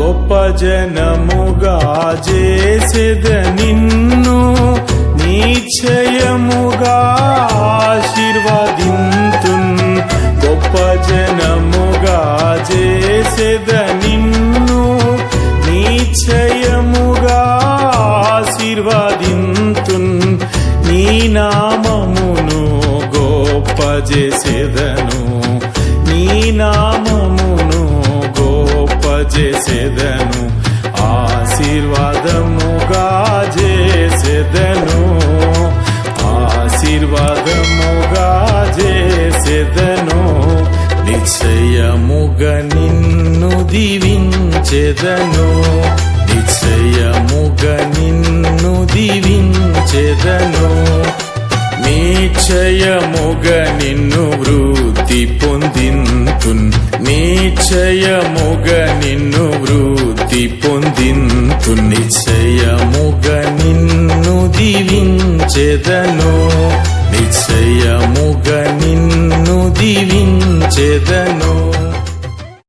గొప్ప జనముగా చేసెద నిన్ను నిశ్చయముగా ఆశీర్వదింతున్. గొప్ప జనముగా చేసెద నిన్ను నిశ్చయముగా ఆశీర్వదింతున్. నీ నామమును గొప్ప చేసెదను, నీ నామమును గొప్ప చేసెదను, ఆశీర్వాదముగా చేసెదను, ఆశీర్వాదముగా చేసెదను. నిశ్చయముగా నిన్ను దీవించెదను, నిశ్చయముగా నిన్ను దీవించెదను. నిశ్చయముగా నిన్ను వృద్ధి పొందింతున్, నిశ్చయముగా నిన్ను వృద్ధి పొందింతున్. నిశ్చయముగా నిన్ను దీవించెదను, నిశ్చయముగా నిన్ను